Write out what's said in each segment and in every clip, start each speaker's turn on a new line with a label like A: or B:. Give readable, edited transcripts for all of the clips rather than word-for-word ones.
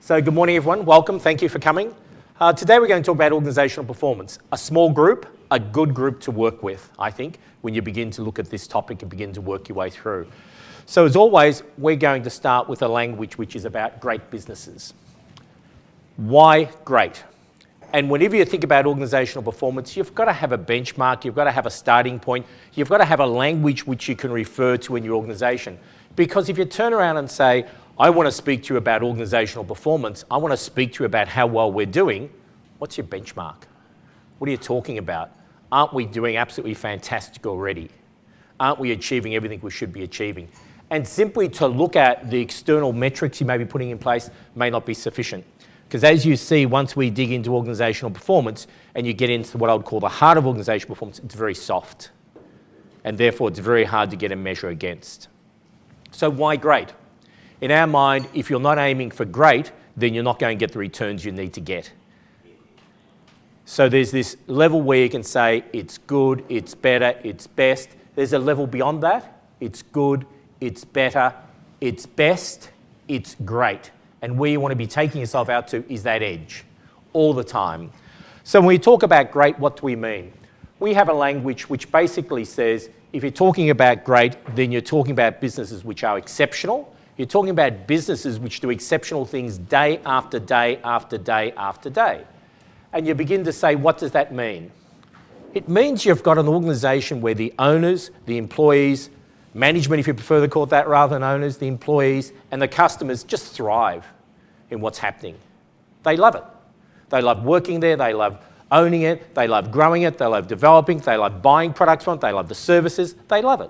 A: So good morning, everyone. Welcome. Thank you for coming. Today we're going to talk about organisational performance. A small group, a good group to work with, I think, when you begin to look at this topic and begin to work your way through. So as always, we're going to start with a language which is about great businesses. Why great? And whenever you think about organisational performance, you've got to have a benchmark, you've got to have a starting point, you've got to have a language which you can refer to in your organisation. Because if you turn around and say, I want to speak to you about organisational performance, I want to speak to you about how well we're doing, what's your benchmark? What are you talking about? Aren't we doing absolutely fantastic already? Aren't we achieving everything we should be achieving? And simply to look at the external metrics you may be putting in place may not be sufficient. Because as you see, once we dig into organisational performance and you get into what I would call the heart of organisational performance, it's very soft. And therefore, it's very hard to get a measure against. So why great? In our mind, if you're not aiming for great, then you're not going to get the returns you need to get. So there's this level where you can say it's good, it's better, it's best. There's a level beyond that. It's good, it's better, it's best, it's great. And where you want to be taking yourself out to is that edge all the time. So when we talk about great, what do we mean? We have a language which basically says if you're talking about great, then you're talking about businesses which are exceptional. You're talking about businesses which do exceptional things day after day after day after day. And you begin to say, what does that mean? It means you've got an organisation where the owners, the employees, management, if you prefer to call it that rather than owners, the employees and the customers just thrive in what's happening. They love it. They love working there, they love owning it, they love growing it, they love developing, they love buying products from it, they love the services, they love it.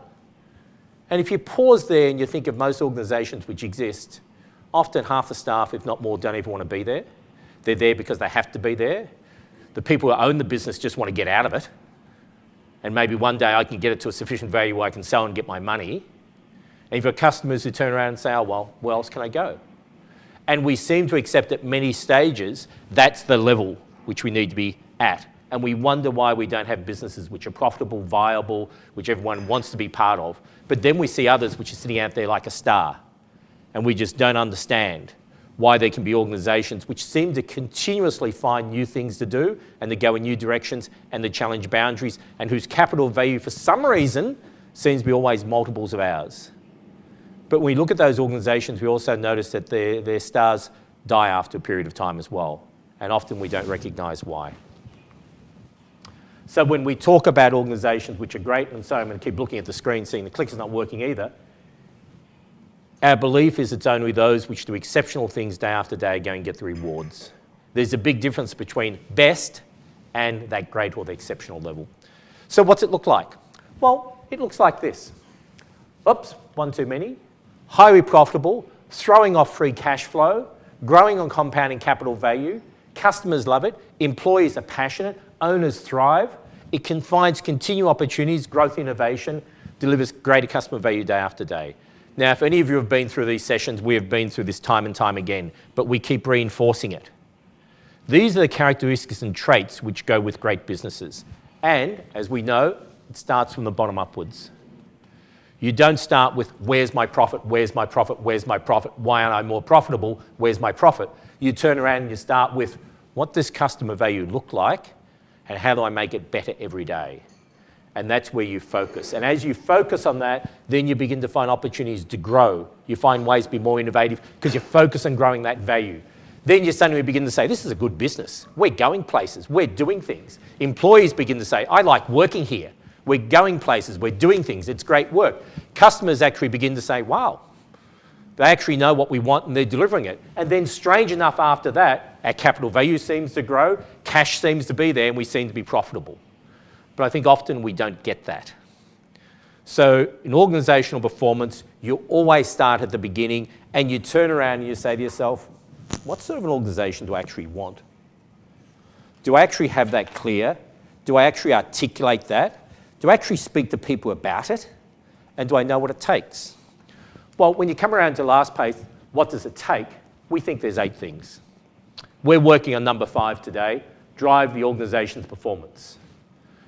A: And if you pause there and you think of most organisations which exist, often half the staff, if not more, don't even want to be there. They're there because they have to be there. The people who own the business just want to get out of it. And maybe one day I can get it to a sufficient value where I can sell and get my money. And you've got customers who turn around and say, oh, well, where else can I go? And we seem to accept at many stages that's the level which we need to be at. And we wonder why we don't have businesses which are profitable, viable, which everyone wants to be part of. But then we see others which are sitting out there like a star. And we just don't understand why there can be organisations which seem to continuously find new things to do and to go in new directions and to challenge boundaries and whose capital value for some reason seems to be always multiples of ours. But when we look at those organisations, we also notice that their stars die after a period of time as well. And often we don't recognise why. So when we talk about organisations which are great, and so I'm going to keep looking at the screen seeing the clicker's not working either, our belief is it's only those which do exceptional things day after day go and get the rewards. There's a big difference between best and that great or the exceptional level. So what's it look like? Well, it looks like this. Oops, one too many. Highly profitable, throwing off free cash flow, growing on compounding capital value, customers love it, employees are passionate, owners thrive, it finds continued opportunities, growth, innovation, delivers greater customer value day after day. Now, if any of you have been through these sessions, we have been through this time and time again, but we keep reinforcing it. These are the characteristics and traits which go with great businesses. And, as we know, it starts from the bottom upwards. You don't start with, where's my profit, where's my profit, where's my profit, why aren't I more profitable, where's my profit? You turn around and you start with, what does customer value look like, and how do I make it better every day? And that's where you focus. And as you focus on that, then you begin to find opportunities to grow. You find ways to be more innovative because you focus on growing that value. Then you suddenly begin to say, this is a good business. We're going places. We're doing things. Employees begin to say, I like working here. We're going places. We're doing things. It's great work. Customers actually begin to say, wow, they actually know what we want and they're delivering it. And then strange enough after that, our capital value seems to grow, cash seems to be there, and we seem to be profitable. But I think often we don't get that. So in organisational performance, you always start at the beginning and you turn around and you say to yourself, what sort of an organisation do I actually want? Do I actually have that clear? Do I actually articulate that? Do I actually speak to people about it? And do I know what it takes? Well, when you come around to the last page, what does it take? We think there's 8 things. We're working on number 5 today, drive the organisation's performance.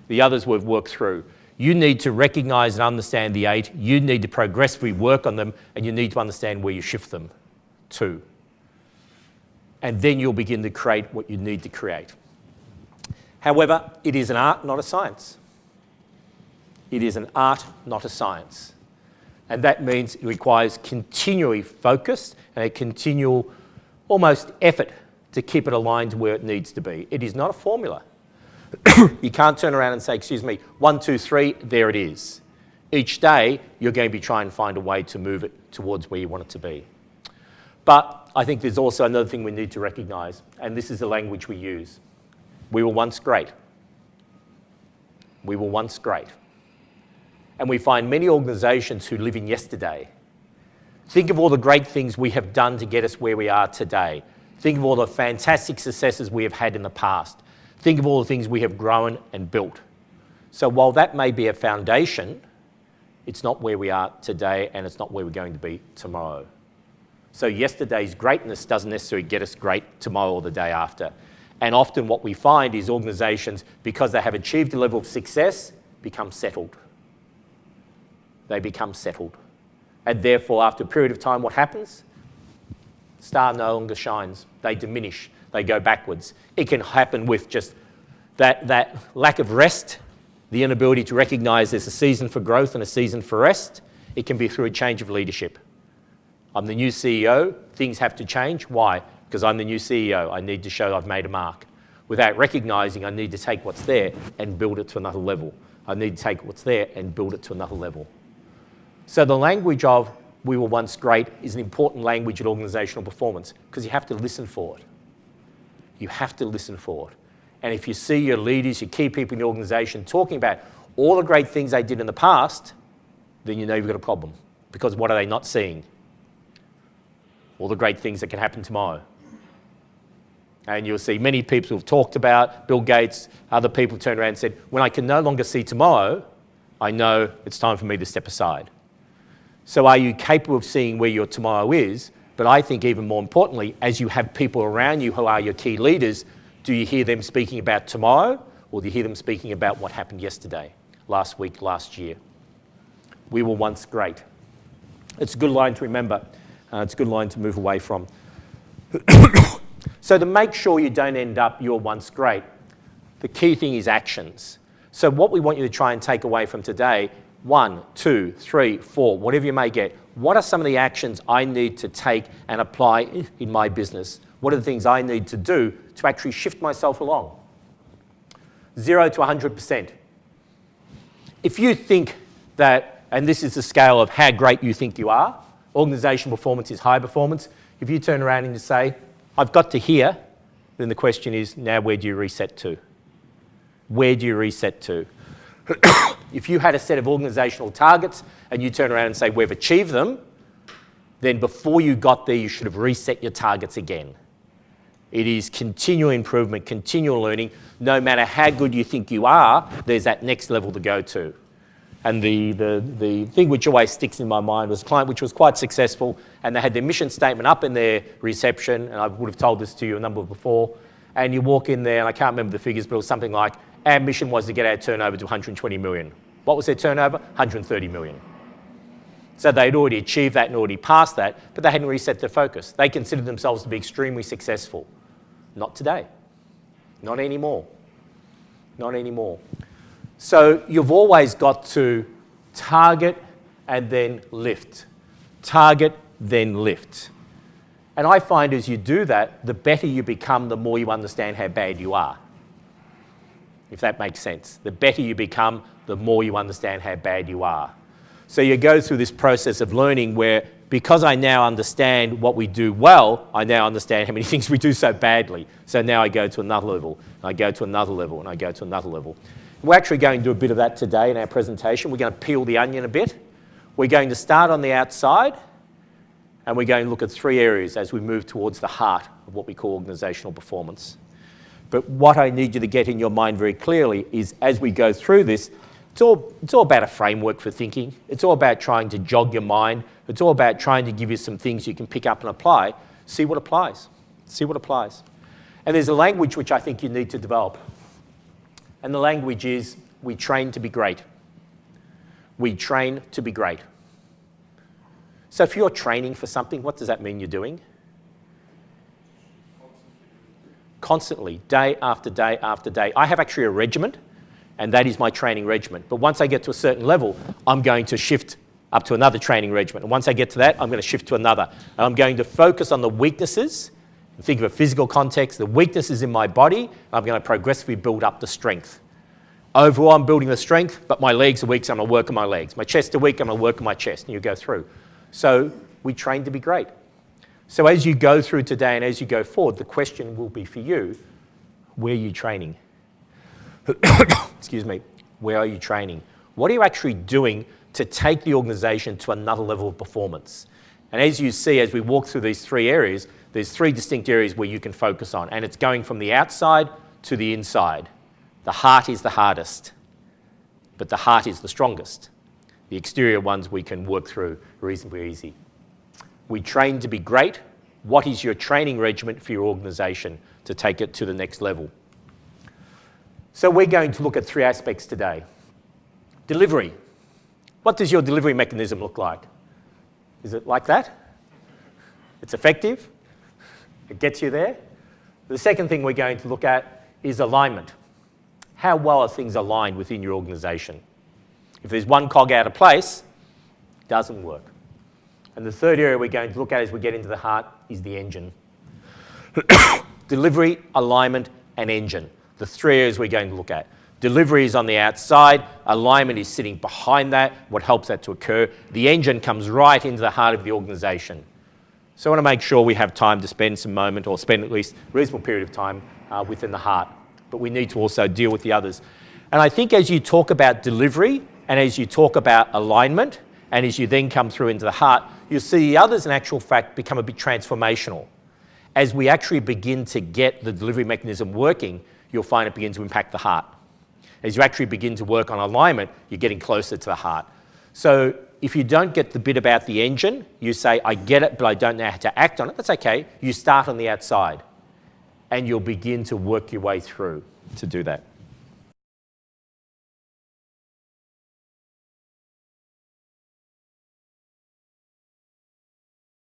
A: The others we've worked through. You need to recognise and understand the 8. You need to progressively work on them, and you need to understand where you shift them to. and then you'll begin to create what you need to create. However, it is an art, not a science. It is an art, not a science. And that means it requires continually focus and a continual, almost effort to keep it aligned to where it needs to be. It is not a formula. You can't turn around and say, excuse me, 1, 2, 3, there it is. Each day, you're going to be trying to find a way to move it towards where you want it to be. But I think there's also another thing we need to recognise, and this is the language we use. We were once great. We were once great. And we find many organisations who live in yesterday. Think of all the great things we have done to get us where we are today. Think of all the fantastic successes we have had in the past. Think of all the things we have grown and built. So while that may be a foundation, it's not where we are today and it's not where we're going to be tomorrow. So yesterday's greatness doesn't necessarily get us great tomorrow or the day after. And often what we find is organisations, because they have achieved a level of success, become settled. They become settled. And therefore, after a period of time, what happens? The star no longer shines. They diminish. They go backwards. It can happen with just that lack of rest, the inability to recognise there's a season for growth and a season for rest. It can be through a change of leadership. I'm the new CEO. Things have to change. Why? Because I'm the new CEO. I need to show I've made a mark. Without recognising I need to take what's there and build it to another level. I need to take what's there and build it to another level. So the language of we were once great is an important language in organisational performance because you have to listen for it. You have to listen for it. And if you see your leaders, your key people in the organisation talking about all the great things they did in the past, then you know you've got a problem. Because what are they not seeing? All the great things that can happen tomorrow. And you'll see many people who have talked about, Bill Gates, other people turned around and said, when I can no longer see tomorrow, I know it's time for me to step aside. So are you capable of seeing where your tomorrow is? But I think even more importantly, as you have people around you who are your key leaders, do you hear them speaking about tomorrow or do you hear them speaking about what happened yesterday, last week, last year? We were once great. It's a good line to remember. It's a good line to move away from. So to make sure you don't end up you're once great, the key thing is actions. So what we want you to try and take away from today, 1, 2, 3, 4, whatever you may get, what are some of the actions I need to take and apply in my business? What are the things I need to do to actually shift myself along? 0 to 100%. If you think that, and this is the scale of how great you think you are, organisational performance is high performance. If you turn around and you say, I've got to here, then the question is, now where do you reset to? Where do you reset to? If you had a set of organisational targets and you turn around and say, we've achieved them, then before you got there, you should have reset your targets again. It is continual improvement, continual learning. No matter how good you think you are, there's that next level to go to. And the thing which always sticks in my mind was a client which was quite successful, and they had their mission statement up in their reception, and I would have told this to you a number before, and you walk in there, and I can't remember the figures, but it was something like, our mission was to get our turnover to 120 million. What was their turnover? 130 million. So they'd already achieved that and already passed that, but they hadn't reset their focus. They considered themselves to be extremely successful. Not today. Not anymore. Not anymore. So you've always got to target and then lift. Target, then lift. And I find as you do that, the better you become, the more you understand how bad you are. If that makes sense. The better you become, the more you understand how bad you are. So you go through this process of learning where, because I now understand what we do well, I now understand how many things we do so badly. So now I go to another level, and I go to another level, and I go to another level. We're actually going to do a bit of that today in our presentation. We're going to peel the onion a bit. We're going to start on the outside, and we're going to look at 3 areas as we move towards the heart of what we call organisational performance. But what I need you to get in your mind very clearly is, as we go through this, it's all about a framework for thinking. It's all about trying to jog your mind. It's all about trying to give you some things you can pick up and apply. See what applies. See what applies. And there's a language which I think you need to develop. And the language is, we train to be great. We train to be great. So if you're training for something, what does that mean you're doing? constantly, day after day after day. I have actually a regiment, and that is my training regiment. But once I get to a certain level, I'm going to shift up to another training regiment. And once I get to that, I'm going to shift to another. And I'm going to focus on the weaknesses. Think of a physical context, the weaknesses in my body, and I'm going to progressively build up the strength. Overall, I'm building the strength, but my legs are weak, so I'm going to work on my legs. My chest are weak, I'm going to work on my chest, and you go through. So we train to be great. So as you go through today and as you go forward, the question will be for you, where are you training? Excuse me, where are you training? What are you actually doing to take the organisation to another level of performance? And as you see, as we walk through these three areas, there's three distinct areas where you can focus on, and it's going from the outside to the inside. The heart is the hardest, but the heart is the strongest. The exterior ones we can work through reasonably easy. We train to be great. What is your training regimen for your organisation to take it to the next level? So we're going to look at three aspects today. Delivery. What does your delivery mechanism look like? Is it like that? It's effective? It gets you there? The second thing we're going to look at is alignment. How well are things aligned within your organisation? If there's one cog out of place, it doesn't work. And the third area we're going to look at as we get into the heart is the engine. Delivery, alignment, and engine. The three areas we're going to look at. Delivery is on the outside, alignment is sitting behind that, what helps that to occur. The engine comes right into the heart of the organisation. So I want to make sure we have time to spend some moment, or spend at least a reasonable period of time within the heart. But we need to also deal with the others. And I think as you talk about delivery, and as you talk about alignment, and as you then come through into the heart, you'll see the others in actual fact become a bit transformational. As we actually begin to get the delivery mechanism working, you'll find it begin to impact the heart. As you actually begin to work on alignment, you're getting closer to the heart. So if you don't get the bit about the engine, you say, I get it, but I don't know how to act on it. That's okay. You start on the outside, and you'll begin to work your way through to do that.